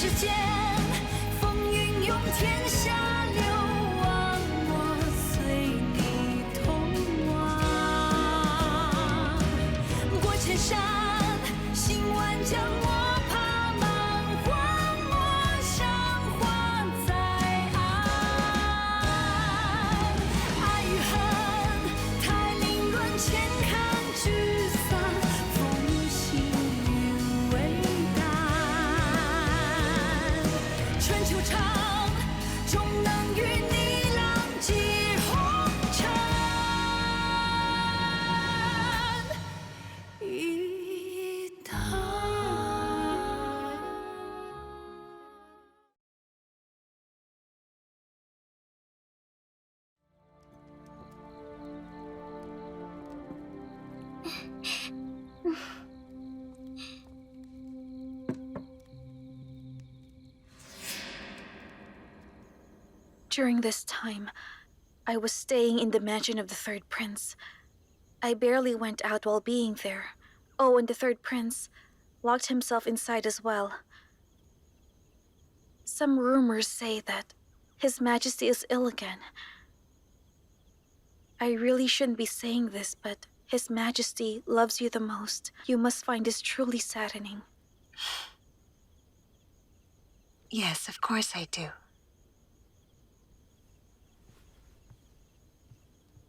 世间，风云涌，天下流亡，我随你同往。过千山，行万江，我怕茫，荒漠上花在岸。爱与恨，太凌乱，千看聚散，风行云为春秋长，终能与你浪迹红尘一趟。During this time, I was staying in the mansion of the third prince. I barely went out while being there. Oh, and the third prince locked himself inside as well. Some rumors say that His Majesty is ill again. I really shouldn't be saying this, but His Majesty loves you the most. You must find this truly saddening. Yes, of course I do.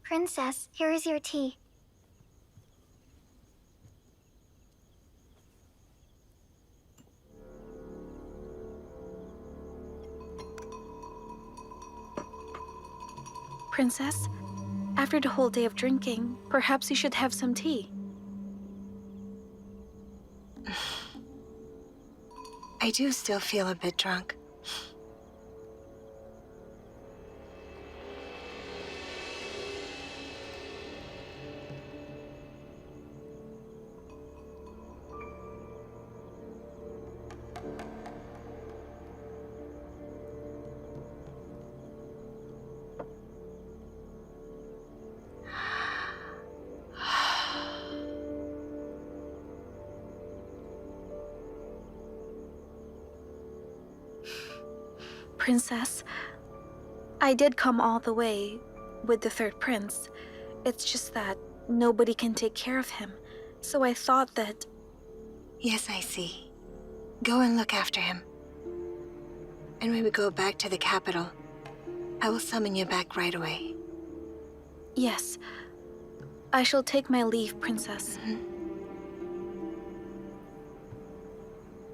Princess, here is your tea. Princess, after the whole day of drinking, perhaps you should have some tea. I do still feel a bit drunk. Princess, I did come all the way with the third prince. It's just that nobody can take care of him. So I thought that... Yes, I see. Go and look after him. And when we go back to the capital, I will summon you back right away. Yes. I shall take my leave, Princess.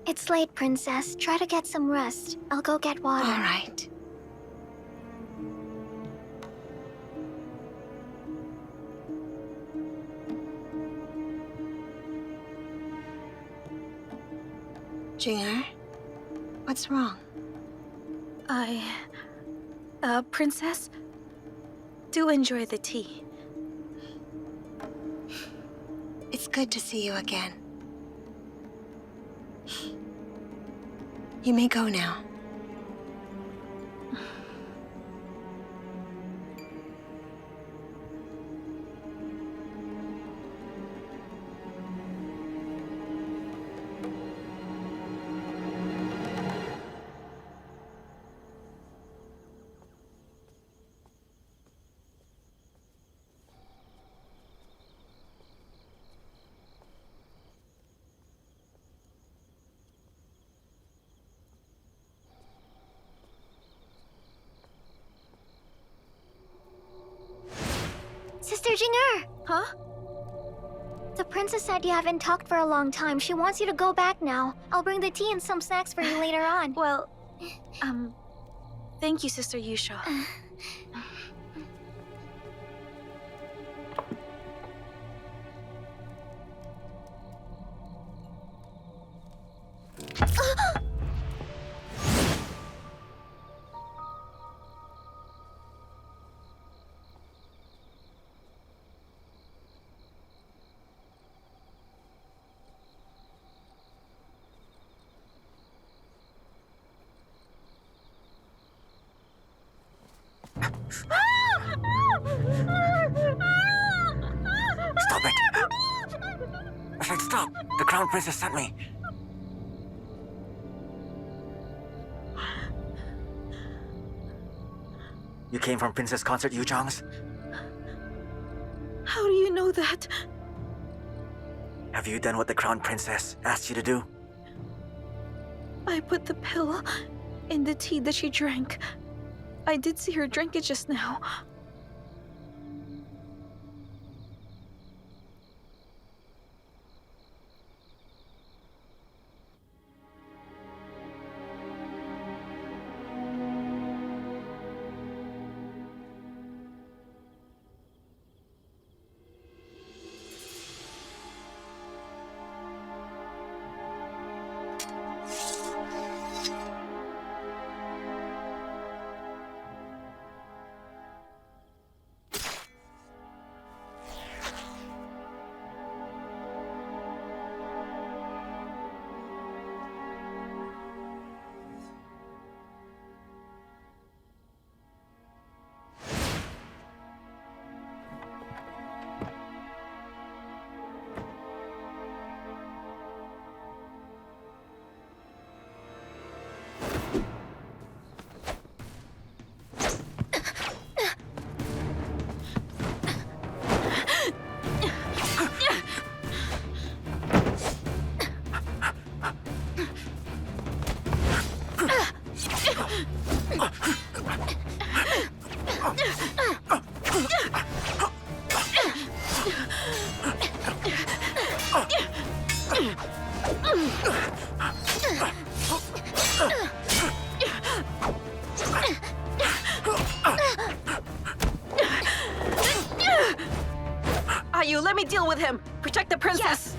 It's late, Princess. Try to get some rest. I'll go get water. All right. Jing'er, what's wrong? Princess, do enjoy the tea. It's good to see you again. You may go now. Sister Jing'er! Huh? The princess said you haven't talked for a long time. She wants you to go back now. I'll bring the tea and some snacks for you later on. Well, thank you, Sister Yusha. Stop it! I said stop! The Crown Princess sent me. You came from Princess Consort Yuzhang's? How do you know that? Have you done what the Crown Princess asked you to do? I put the pill in the tea that she drank. I did see her drink it just now. Ayu, let me deal with him. Protect the princess.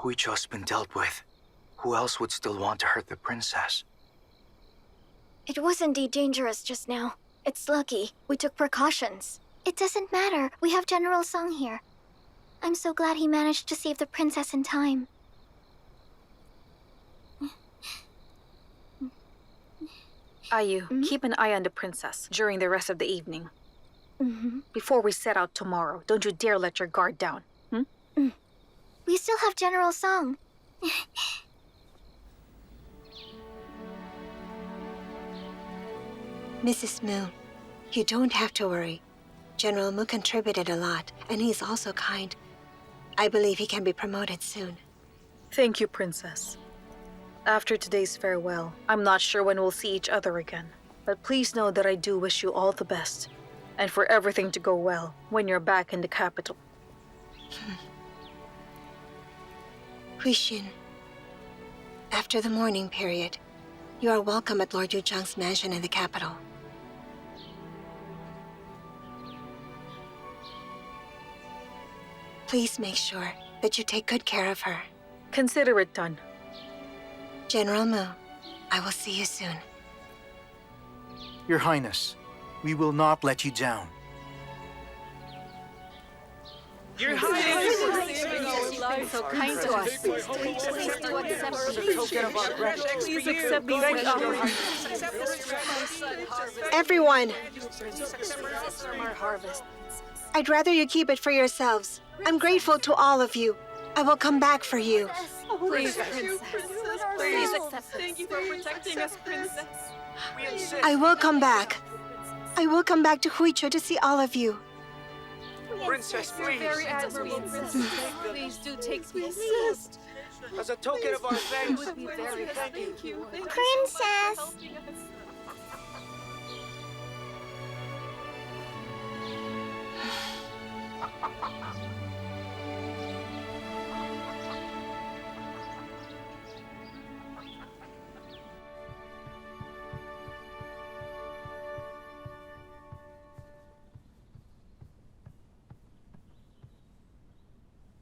Huichou's been dealt with. Who else would still want to hurt the princess? It was indeed dangerous just now. It's lucky. We took precautions. It doesn't matter. We have General Song here. I'm so glad he managed to save the princess in time. Ayu, keep an eye on the princess during the rest of the evening. Before we set out tomorrow, don't you dare let your guard down. We still have General Song. Mrs. Mu, you don't have to worry. General Mu contributed a lot, and he's also kind. I believe he can be promoted soon. Thank you, Princess. After today's farewell, I'm not sure when we'll see each other again. But please know that I do wish you all the best, and for everything to go well when you're back in the capital. Huixin, after the mourning period, you are welcome at Lord Yuzhang's mansion in the capital. Please make sure that you take good care of her. Consider it done. General Mu, I will see you soon. Your Highness, we will not let you down. Your Highness! So kind to us. Please accept these offerings. Everyone, From our harvest. I'd rather you keep it for yourselves. I'm grateful to all of you. I will come back for you. Please, Princess. Please accept us. Thank you for protecting us, Princess. I will come back. I will come back to Huichou to see all of you. Princess, please. Very admirable, Princess. Please do take me. As a token of our thanks. Would be very Thank you. Thank you. Princess! Helping us.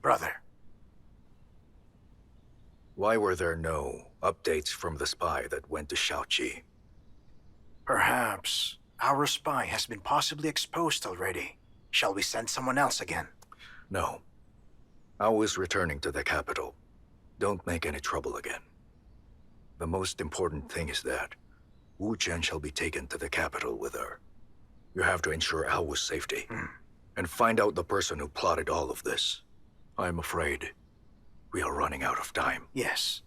Brother, Why were there no updates from the spy that went to Xiao Qi? perhaps our spy has been possibly exposed already. Shall we send someone else again? No. I was returning to the capital. Don't make any trouble again. The most important thing is that Wu Chen shall be taken to the capital with her. You have to ensure Ao's safety. And find out the person who plotted all of this. I'm afraid we are running out of time. Yes.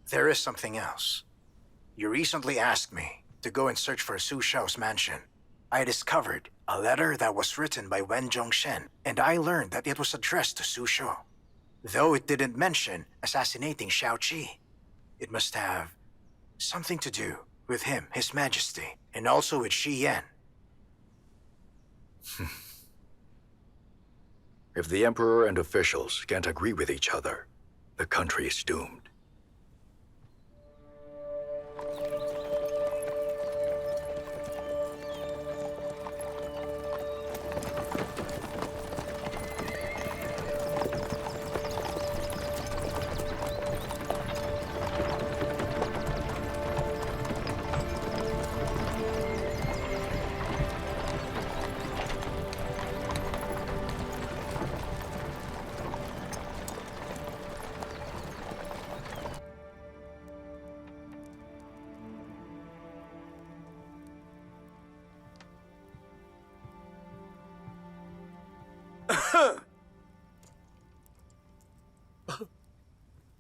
There is something else. You recently asked me to go and search for Su Shao's mansion. I discovered a letter that was written by Wen Zhongshen, and I learned that it was addressed to Su Shao. Though it didn't mention assassinating Xiao Qi, it must have something to do with him, His Majesty, and also with Shi Yan. If the Emperor and officials can't agree with each other, the country is doomed.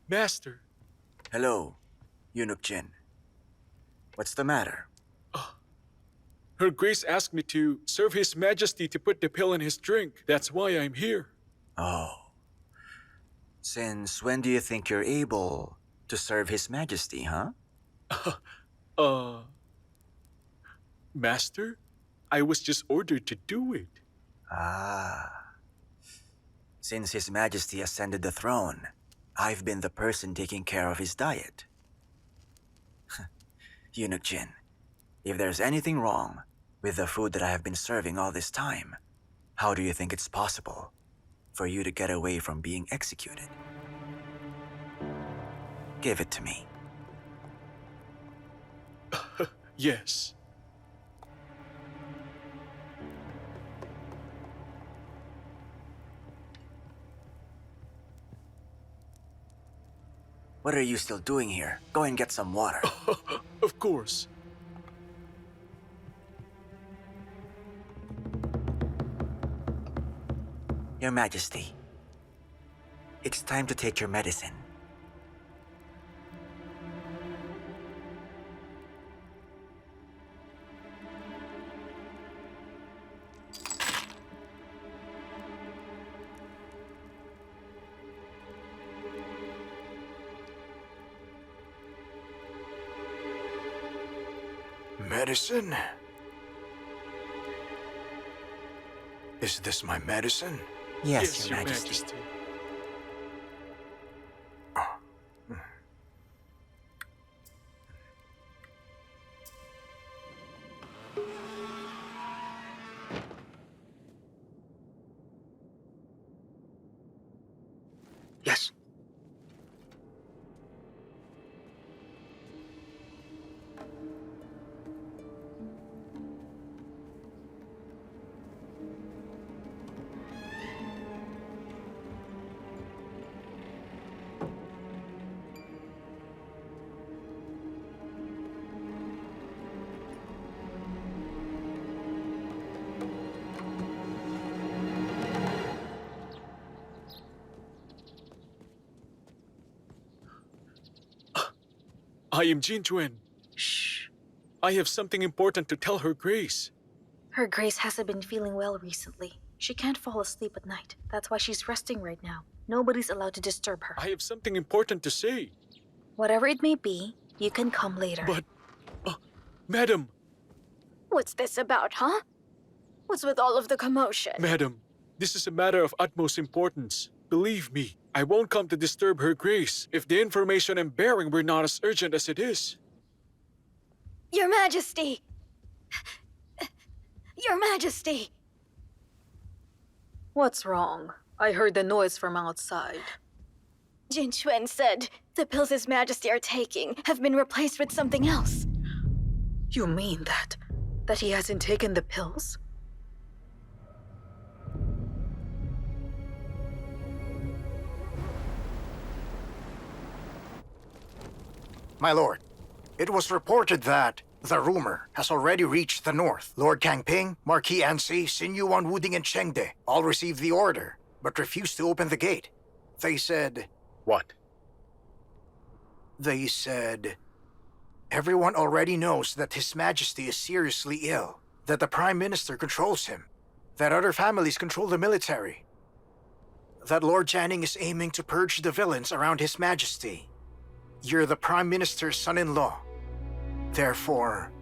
Master, Hello, Eunuch Jin. What's the matter? Her Grace asked me to serve His Majesty to put the pill in his drink. That's why I'm here. Oh. Since when do you think you're able to serve His Majesty, huh? Master, I was just ordered to do it. Ah. Since His Majesty ascended the throne, I've been the person taking care of his diet. Eunuch Jin, if there's anything wrong with the food that I have been serving all this time, how do you think it's possible for you to get away from being executed? Give it to me. Yes. What are you still doing here? Go and get some water. Of course. Your Majesty, it's time to take your medicine. Medicine? Is this my medicine? Yes, Your Majesty. Yes. I am Jin Juan. Shh. I have something important to tell Her Grace. Her Grace hasn't been feeling well recently. She can't fall asleep at night. That's why she's resting right now. Nobody's allowed to disturb her. I have something important to say. Whatever it may be, you can come later. But, Madam, What's this about, huh? What's with all of the commotion? Madam, this is a matter of utmost importance. Believe me, I won't come to disturb Her Grace if the information I'm bearing were not as urgent as it is. Your Majesty! Your Majesty! What's wrong? I heard the noise from outside. Jin Chuan said the pills His Majesty are taking have been replaced with something else. You mean that? That he hasn't taken the pills? My lord, it was reported that the rumor has already reached the north. Lord Kangping, Marquis Ansi, Xin Yuan Wuding, and Chengde all received the order, but refused to open the gate. They said... What? They said... Everyone already knows that His Majesty is seriously ill, that the Prime Minister controls him, that other families control the military, that Lord Janning is aiming to purge the villains around His Majesty. You're the Prime Minister's son-in-law. Therefore...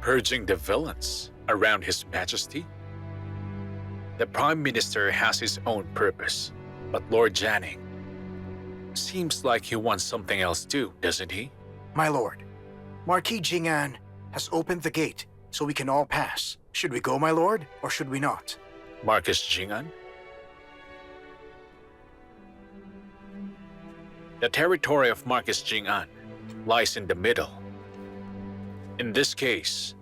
Purging the villains around His Majesty? The Prime Minister has his own purpose, but Lord Janning seems like he wants something else too, doesn't he? My lord, Marquis Jing'an has opened the gate so we can all pass. Should we go, my lord, or should we not? Marcus Jing'an? The territory of Marcus Jing'an lies in the middle. In this case,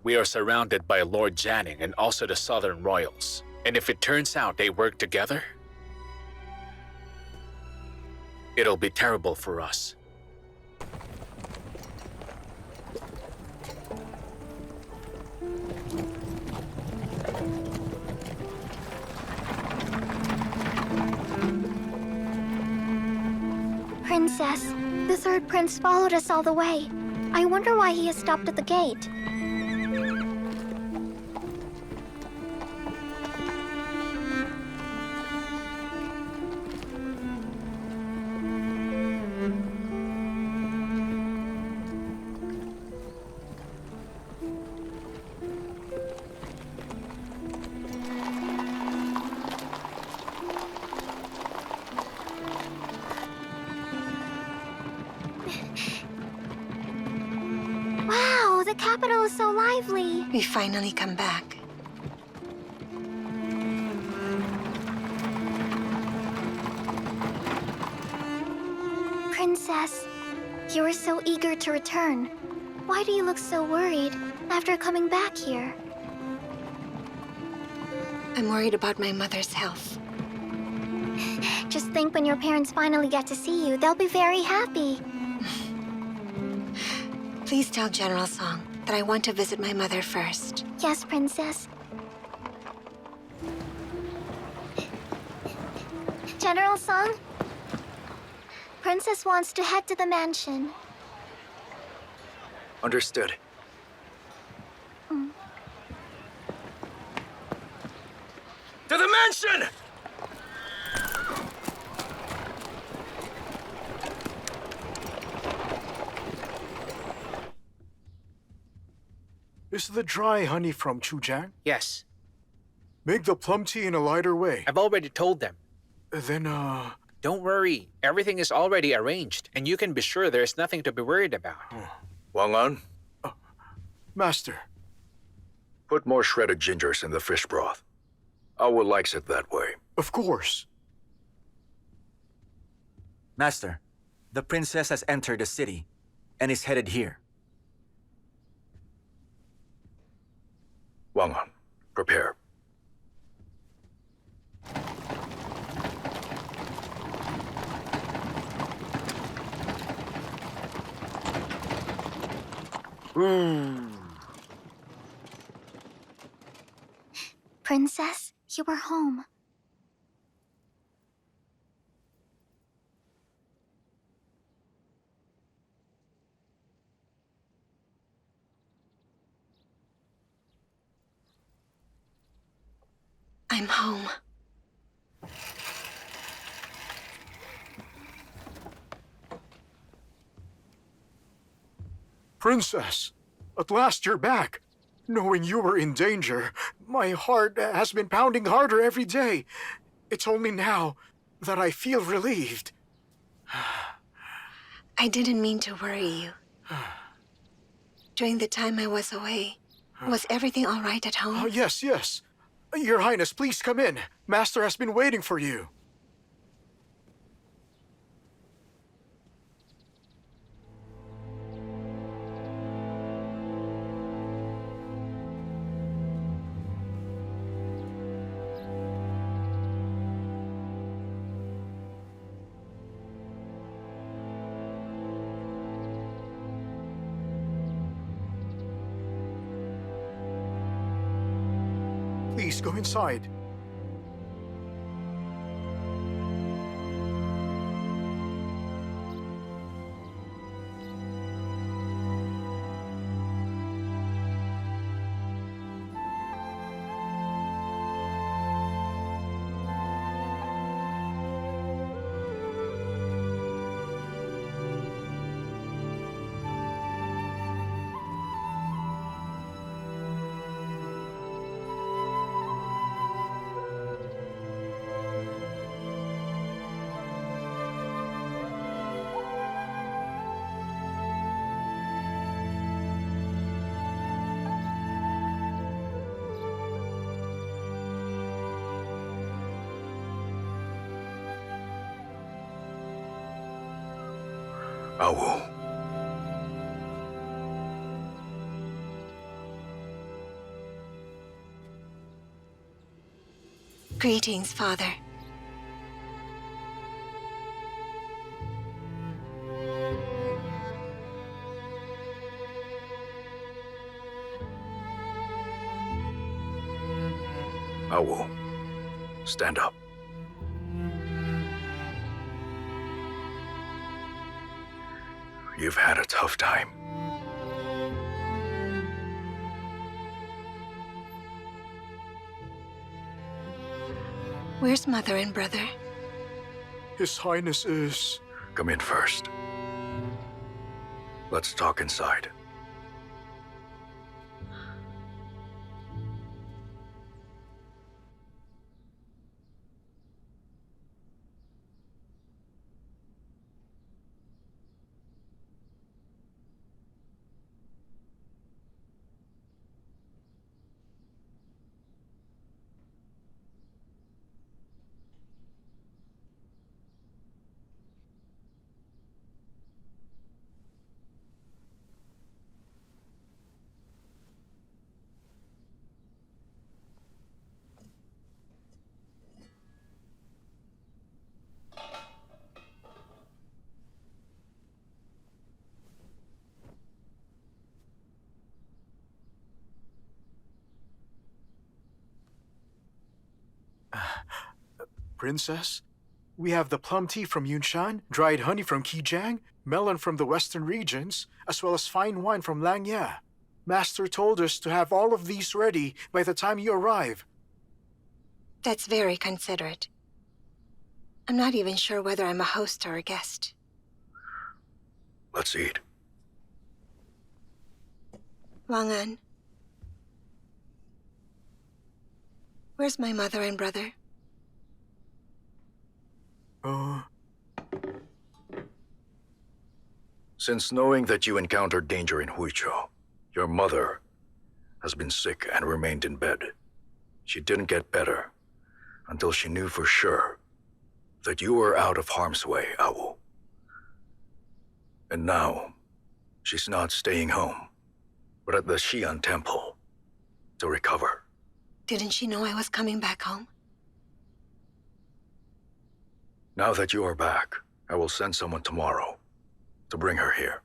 we are surrounded by Lord Janning and also the Southern Royals. And if it turns out they work together, it'll be terrible for us. Princess, the third prince followed us all the way. I wonder why he has stopped at the gate. Wow, the capital is so lively. We finally come back. Princess, you were so eager to return. Why do you look so worried after coming back here? I'm worried about my mother's health. Just think when your parents finally get to see you, they'll be very happy. Please tell General Song that I want to visit my mother first. Yes, Princess. General Song? Princess wants to head to the mansion. Understood. To the mansion! Is the dry honey from Chujiang? Yes, Make the plum tea in a lighter way. I've already told them. Then, Don't worry, everything is already arranged, and you can be sure there's nothing to be worried about. Wang An, Master. put more shredded gingers in the fish broth. Awa likes it that way. Of course. Master, the princess has entered the city and is headed here. Wang An, prepare. Princess, you are home. I'm home. Princess, at last you're back. Knowing you were in danger, my heart has been pounding harder every day. It's only now that I feel relieved. I didn't mean to worry you. During the time I was away, was everything all right at home? Yes. Your Highness, please come in. Master has been waiting for you. Please go inside. Awu. Greetings, Father. Awu, stand up. You've had a tough time. Where's Mother and Brother? His Highness is... Come in first. Let's talk inside. Princess, we have the plum tea from Yunshan, dried honey from Qijang, melon from the western regions, as well as fine wine from Langya. Master told us to have all of these ready by the time you arrive. That's very considerate. I'm not even sure whether I'm a host or a guest. Let's eat. Wang Yan. Where's my mother and brother? Since knowing that you encountered danger in Huizhou, your mother has been sick and remained in bed. She didn't get better until she knew for sure that you were out of harm's way, Awu. And now, she's not staying home, but at the Xi'an temple to recover. Didn't she know I was coming back home? Now that you are back, I will send someone tomorrow to bring her here.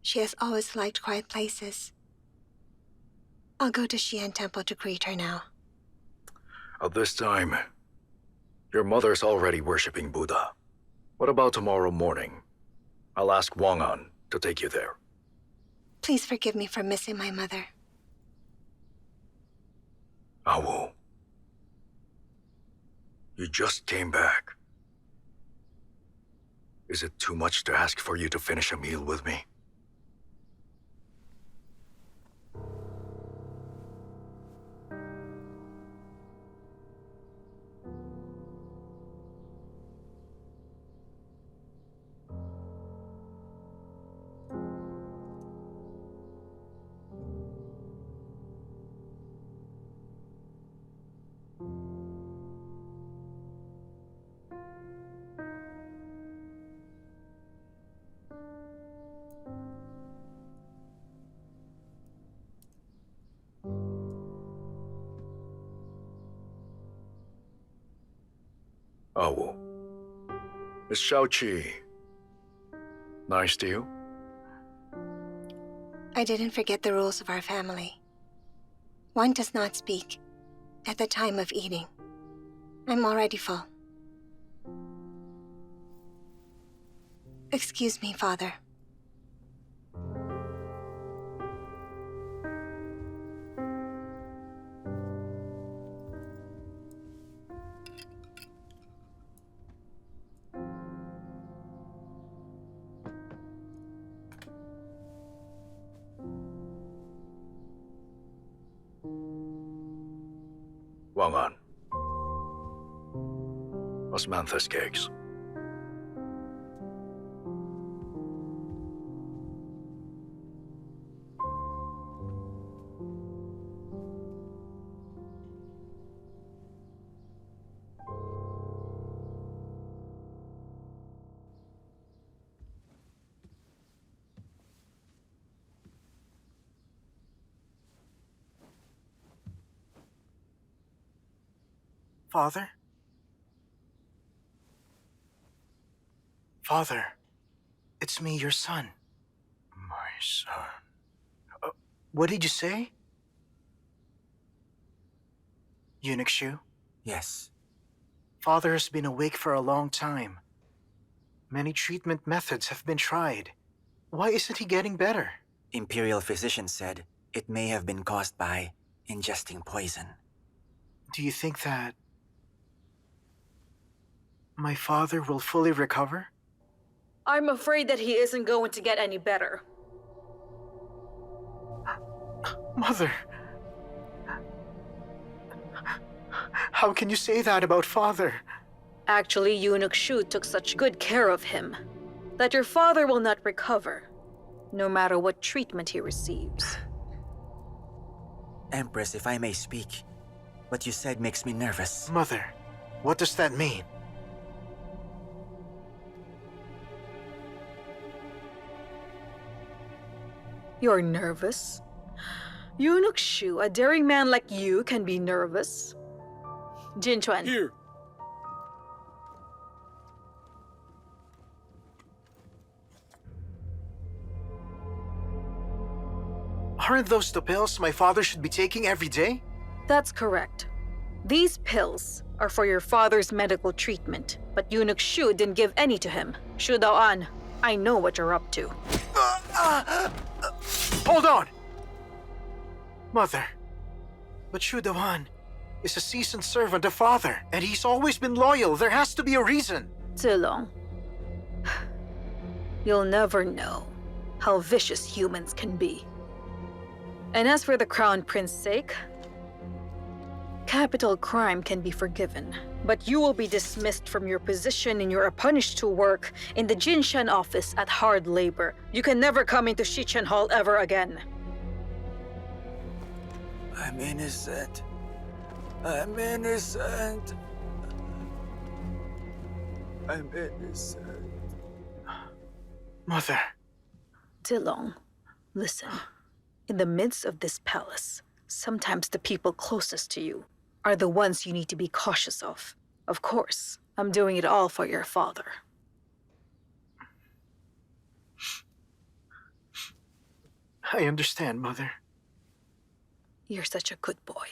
She has always liked quiet places. I'll go to Xi'an Temple to greet her now. At this time, your mother's already worshipping Buddha. What about tomorrow morning? I'll ask Wang Yan to take you there. Please forgive me for missing my mother. Awu. You just came back. Is it too much to ask for you to finish a meal with me? Oh, Miss Xiao Qi. Nice to you? I didn't forget the rules of our family. One does not speak at the time of eating. I'm already full. Excuse me, Father. Wang Yan. Osmanthus cakes. Father? Father, it's me, your son. My son. What did you say? Eunuch Shu? Yes. Father has been awake for a long time. Many treatment methods have been tried. Why isn't he getting better? Imperial physician said it may have been caused by ingesting poison. Do you think that my father will fully recover? I'm afraid that he isn't going to get any better. Mother! How can you say that about father? Actually, Eunuch Shu took such good care of him that your father will not recover, no matter what treatment he receives. Empress, if I may speak, what you said makes me nervous. Mother, what does that mean? You're nervous? Eunuch Shu, a daring man like you can be nervous? Jinchuan. Here. Aren't those the pills my father should be taking every day? That's correct. These pills are for your father's medical treatment, but Eunuch Shu didn't give any to him. Shu Daoan, I know what you're up to. Hold on! Mother, but Shu Dawan is a seasoned servant of father, and he's always been loyal. There has to be a reason. Zilong, you'll never know how vicious humans can be. And as for the Crown Prince's sake, capital crime can be forgiven, but you will be dismissed from your position and you are punished to work in the Jinshan office at hard labor. You can never come into Shichen Hall ever again. I'm innocent. I'm innocent. I'm innocent. Mother. Zilong, listen. In the midst of this palace, sometimes the people closest to you are the ones you need to be cautious of. Of course, I'm doing it all for your father. I understand, Mother. You're such a good boy.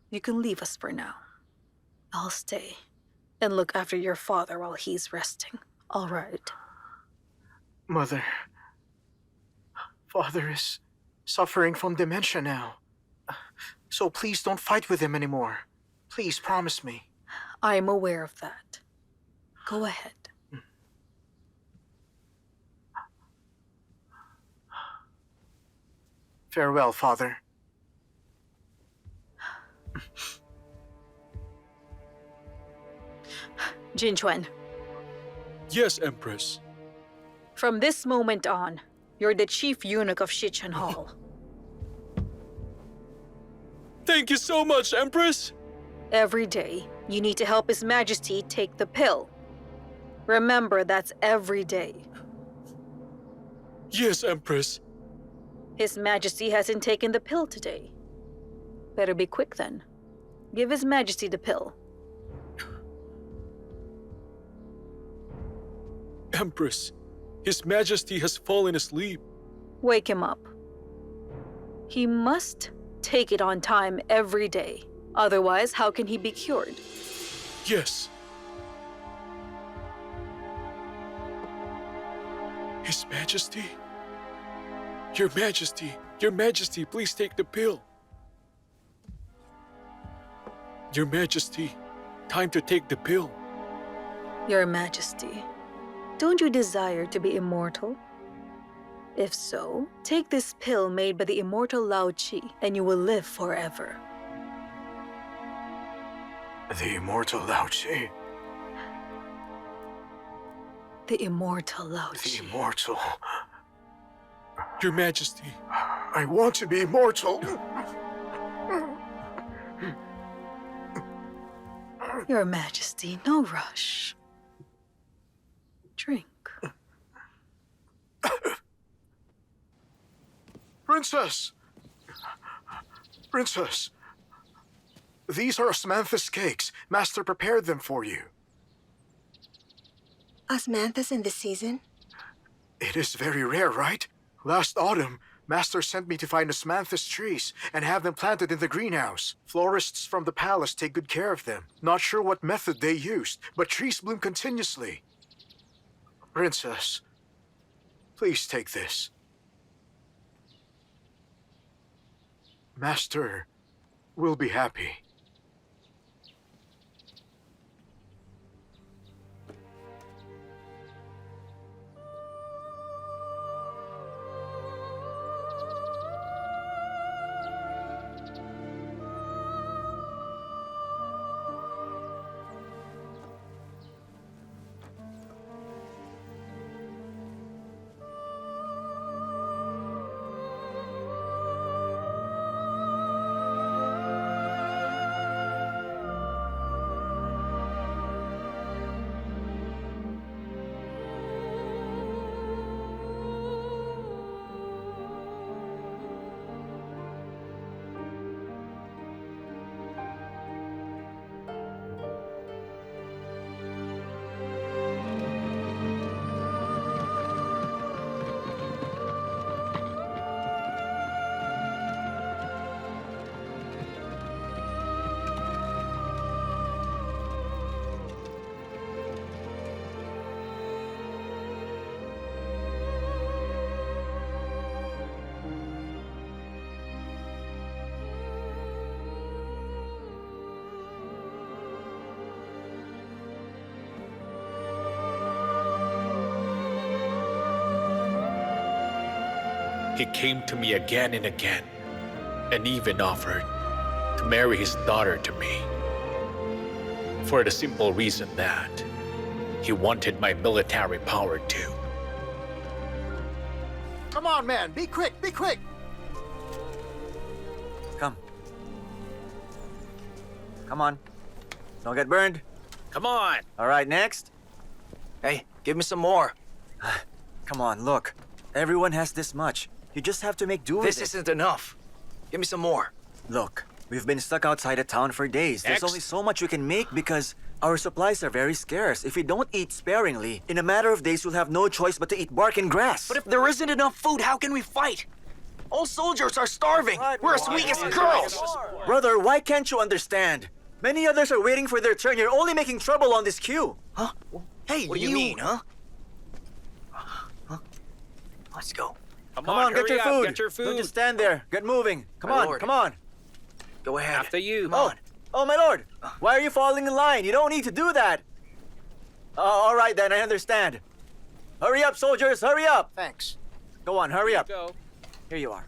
You can leave us for now. I'll stay and look after your father while he's resting. All right. Mother. Father is suffering from dementia now. So please don't fight with him anymore. Please promise me. I am aware of that. Go ahead. Farewell, Father. Jinchuan, Yes, Empress. from this moment on, you're the chief eunuch of Shichen Hall. Thank you so much, Empress. Every day, you need to help His Majesty take the pill. Remember, that's every day. Yes, Empress. His Majesty hasn't taken the pill today. Better be quick then. Give His Majesty the pill. Empress, His Majesty has fallen asleep. Wake him up. He must take it on time every day. Otherwise, how can he be cured? Yes. His Majesty? Your Majesty, please take the pill. Your Majesty, time to take the pill. Your Majesty, don't you desire to be immortal? If so, take this pill made by the immortal Lao Qi, and you will live forever. The immortal Lao Qi. The immortal Lao The Qi. immortal. Your Majesty. I want to be immortal. Your Majesty, no rush. Drink. Princess! Princess! These are osmanthus cakes. Master prepared them for you. Osmanthus in this season? It is very rare, right? Last autumn, Master sent me to find osmanthus trees and have them planted in the greenhouse. Florists from the palace take good care of them. Not sure what method they used, but trees bloom continuously. Princess, please take this. Master will be happy. He came to me again and again, and even offered to marry his daughter to me. For the simple reason that he wanted my military power too. Come on, man, be quick, be quick! Come. Come on. Don't get burned. Come on. All right, next. Hey, give me some more. Come on, look. Everyone has this much. You just have to make do with This it. isn't enough. Give me some more. Look, we've been stuck outside of town for days. There's Next. only so much we can make because our supplies are very scarce. If we don't eat sparingly, in a matter of days we'll have no choice but to eat bark and grass. But if there isn't enough food, how can we fight? All soldiers are starving. We're as weak as girls. Brother, why can't you understand? Many others are waiting for their turn. You're only making trouble on this queue. Huh? Hey, what do you mean, huh? Let's go. Come Come on, get hurry your up, food. Get your Don't food. just stand there. Get moving. Come My on, lord. come on. Go ahead. After you. Come on. Oh, my lord! Why are you falling in line? You don't need to do that! All right then, I understand. Hurry up, soldiers, hurry up! Thanks. Go on, hurry up. Go. Here you are.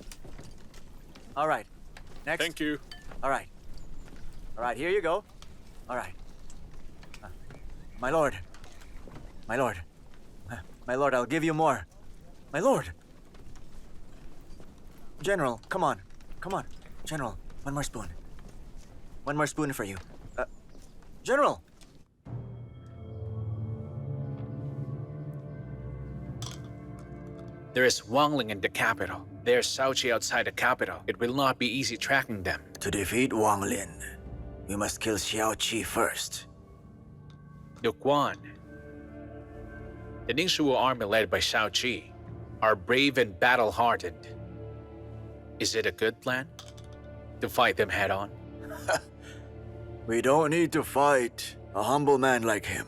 All right. Next. Thank you. All right. All right, here you go. All right. My lord. My lord. My lord, I'll give you more. My lord. General, come on. Come on. General, one more spoon. One more spoon for you. General! There is Wangling in the capital. There's Xiao Qi outside the capital. It will not be easy tracking them. To defeat Wang Lin, we must kill Xiao Qi first. Duke Wan. The Ningxu army led by Xiao Qi are brave and battle-hardened. Is it a good plan to fight them head-on? We don't need to fight a humble man like him.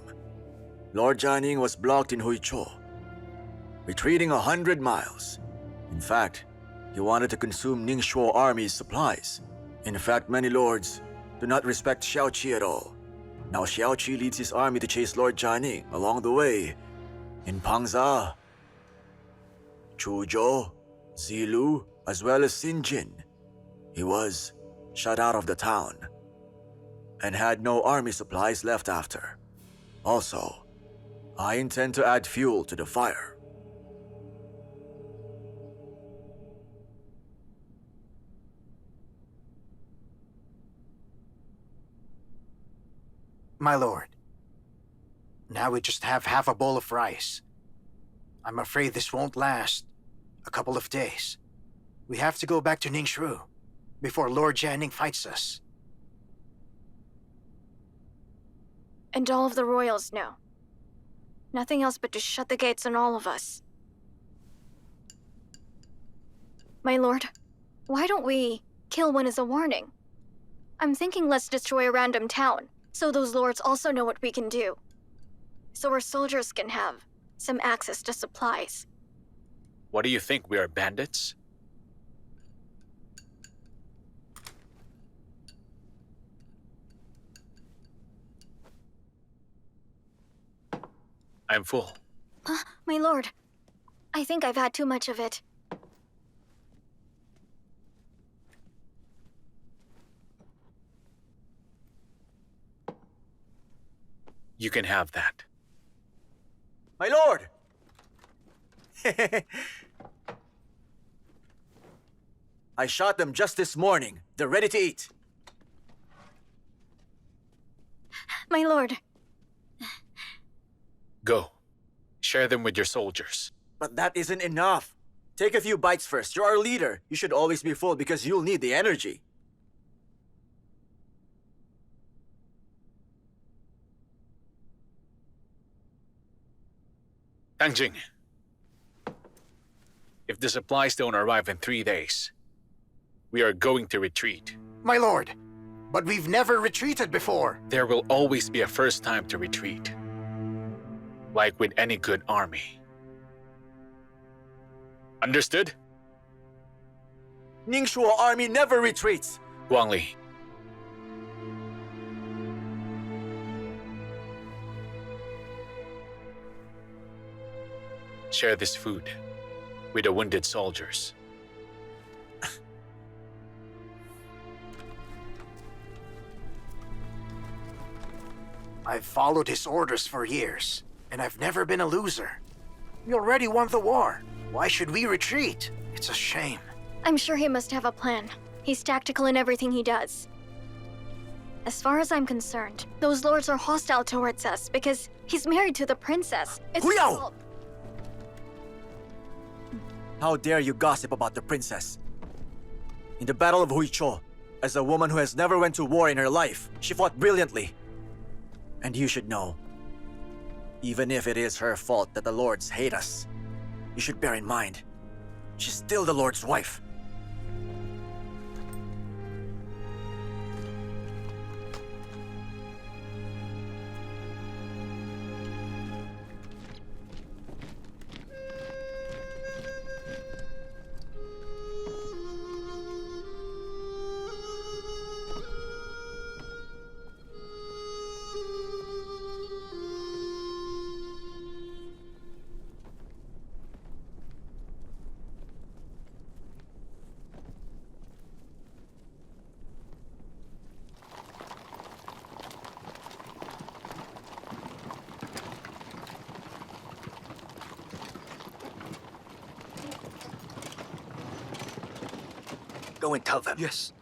Lord Jianing was blocked in Huichuo, retreating 100 miles. In fact, he wanted to consume Ningxuo army's supplies. In fact, many lords do not respect Xiao Qi at all. Now Xiao Qi leads his army to chase Lord Jianing along the way. In Pangza, Chuzhou, Zilu, as well as Xinjin. He was shut out of the town and had no army supplies left after. Also, I intend to add fuel to the fire. My lord, now we just have half a bowl of rice. I'm afraid this won't last a couple of days. We have to go back to Ningxu before Lord Jianing fights us. And all of the royals know. Nothing else but to shut the gates on all of us. My lord, why don't we kill one as a warning? I'm thinking let's destroy a random town, so those lords also know what we can do. So our soldiers can have some access to supplies. What do you think, we are bandits? I'm full. My lord, I think I've had too much of it. You can have that. My lord! I shot them just this morning. They're ready to eat. My lord. Go. Share them with your soldiers. But that isn't enough. Take a few bites first. You're our leader. You should always be full because you'll need the energy. Tangjing. If the supplies don't arrive in 3 days, we are going to retreat. My lord, but we've never retreated before. There will always be a first time to retreat. Like with any good army. Understood? Ningxuo army never retreats. Guangli. Share this food with the wounded soldiers. I've followed his orders for years, and I've never been a loser. We already won the war. Why should we retreat? It's a shame. I'm sure he must have a plan. He's tactical in everything he does. As far as I'm concerned, those lords are hostile towards us because he's married to the princess. It's his Huyao! fault. How dare you gossip about the princess? In the Battle of Huichuo, as a woman who has never went to war in her life, she fought brilliantly. And you should know, even if it is her fault that the lords hate us, you should bear in mind, she's still the lord's wife. Go and tell them. Yes.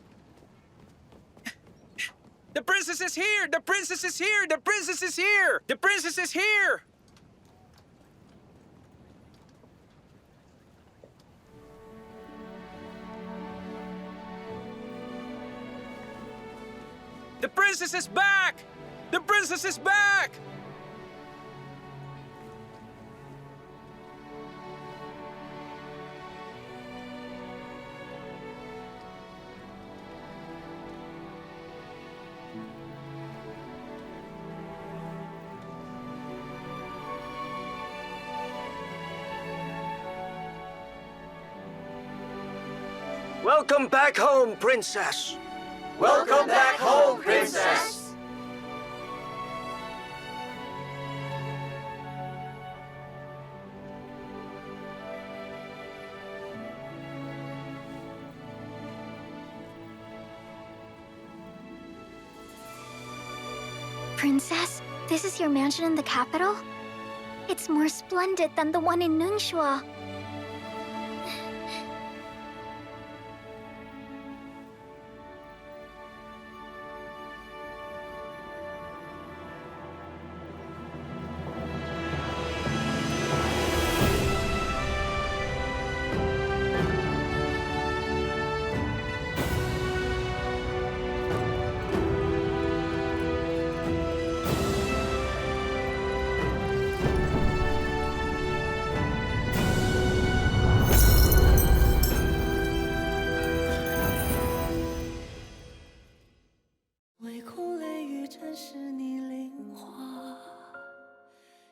The princess is here! The princess is here! The princess is here! The princess is here! The princess is back! The princess is back! Welcome back home, princess. Welcome back home, princess. Princess, this is your mansion in the capital? It's more splendid than the one in Ningxua.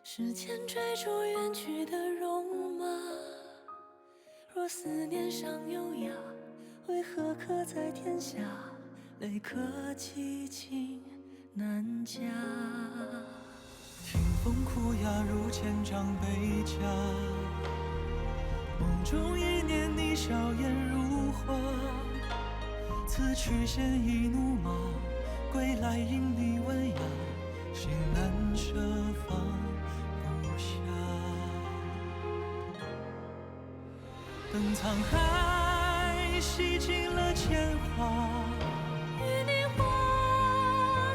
时间追逐远去的戎马，若思念尚优雅，为何刻在天下？泪可寄情难夹。听风哭哑如千丈悲家，梦中一念你笑颜如花。此去现一怒马，归来因你温雅，心难舍放。等沧海洗尽了铅华，与你花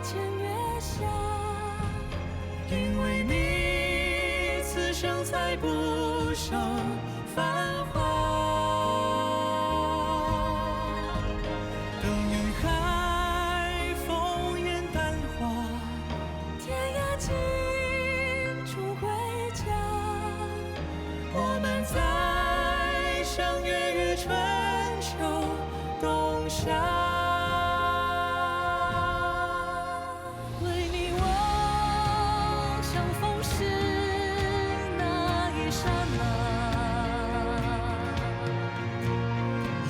前月下，因为你此生才不剩繁华。等云海风烟淡化，天涯尽处归家，我们在相约于春秋冬夏，为你望相逢时那一刹那，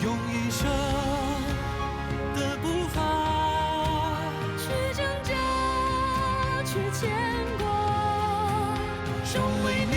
用一生的步伐去挣扎，去牵挂，终为你。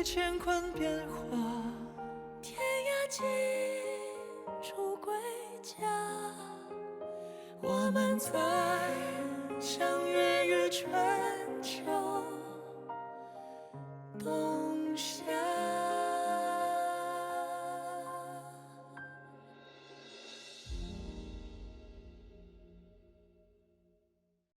乾坤变化，天涯尽处归家，我们在相约于春秋冬